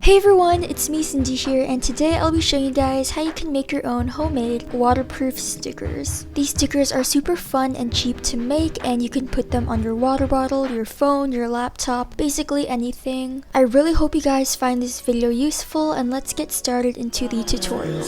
Hey everyone, it's me Cindy here, and today I'll be showing you guys how you can make your own homemade waterproof stickers. These stickers are super fun and cheap to make, and you can put them on your water bottle, your phone, your laptop, basically anything. I really hope you guys find this video useful, and let's get started into the tutorial.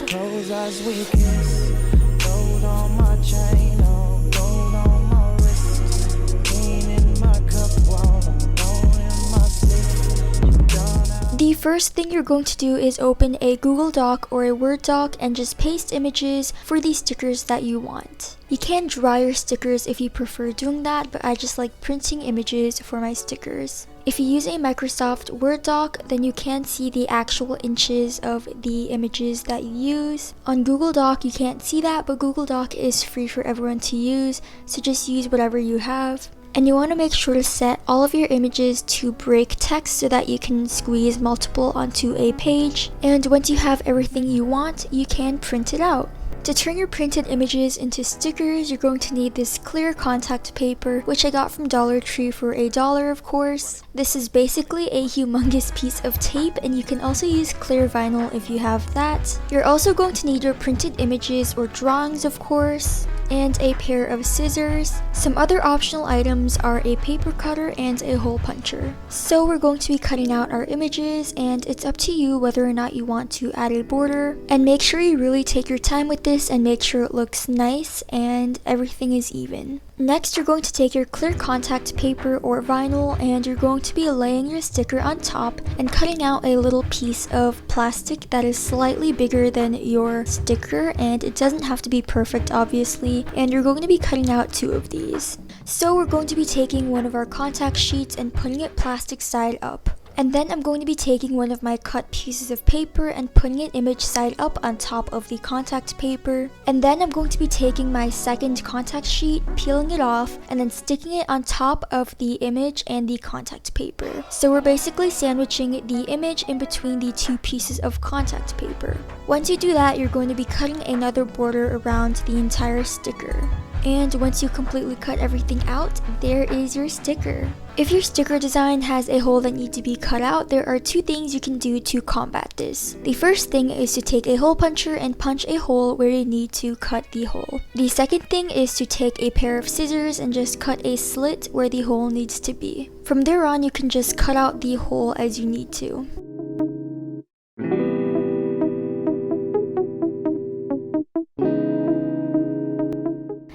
The first thing you're going to do is open a Google Doc or a Word doc and just paste images for the stickers that you want. You can draw your stickers if you prefer doing that, but I just like printing images for my stickers. If you use a Microsoft Word doc, then you can see the actual inches of the images that you use. On Google Doc, you can't see that, but Google Doc is free for everyone to use, so just use whatever you have. And you want to make sure to set all of your images to break text so that you can squeeze multiple onto a page. And once you have everything you want, you can print it out. To turn your printed images into stickers, you're going to need this clear contact paper, which I got from Dollar Tree for $1, of course. This is basically a humongous piece of tape, and you can also use clear vinyl if you have that. You're also going to need your printed images or drawings, of course, and a pair of scissors. Some other optional items are a paper cutter and a hole puncher. So we're going to be cutting out our images, and it's up to you whether or not you want to add a border. And make sure you really take your time with this and make sure it looks nice and everything is even. Next, you're going to take your clear contact paper or vinyl, and you're going to be laying your sticker on top and cutting out a little piece of plastic that is slightly bigger than your sticker, and it doesn't have to be perfect obviously, and you're going to be cutting out 2 of these. So we're going to be taking one of our contact sheets and putting it plastic side up. And then I'm going to be taking one of my cut pieces of paper and putting it image side up on top of the contact paper. And then I'm going to be taking my second contact sheet, peeling it off, and then sticking it on top of the image and the contact paper. So we're basically sandwiching the image in between the 2 pieces of contact paper. Once you do that, you're going to be cutting another border around the entire sticker. And once you completely cut everything out, there is your sticker. If your sticker design has a hole that needs to be cut out, there are 2 things you can do to combat this. The first thing is to take a hole puncher and punch a hole where you need to cut the hole. The second thing is to take a pair of scissors and just cut a slit where the hole needs to be. From there on, you can just cut out the hole as you need to.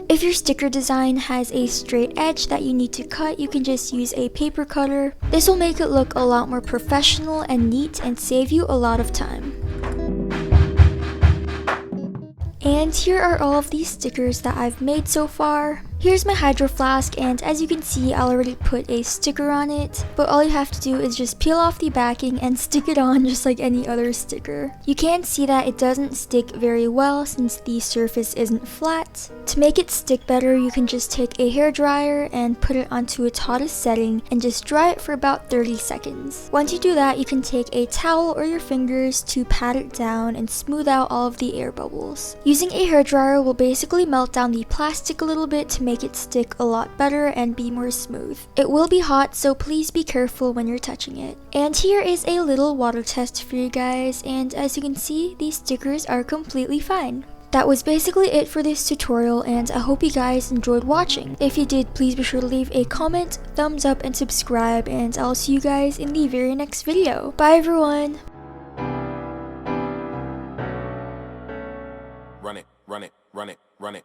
If your sticker design has a straight edge that you need to cut, you can just use a paper cutter. This will make it look a lot more professional and neat and save you a lot of time. And here are all of these stickers that I've made so far. Here's my hydro flask, and as you can see, I already put a sticker on it, but all you have to do is just peel off the backing and stick it on just like any other sticker. You can see that it doesn't stick very well since the surface isn't flat. To make it stick better, you can just take a hairdryer and put it onto its hottest setting and just dry it for about 30 seconds. Once you do that, you can take a towel or your fingers to pat it down and smooth out all of the air bubbles. Using a hairdryer will basically melt down the plastic a little bit to make it stick a lot better and be more smooth. It will be hot, so please be careful when you're touching it. And here is a little water test for you guys, and as you can see, these stickers are completely fine. That was basically it for this tutorial, and I hope you guys enjoyed watching. If you did, please be sure to leave a comment, thumbs up, and subscribe, and I'll see you guys in the very next video. Bye everyone! Run it, run it, run it, run it.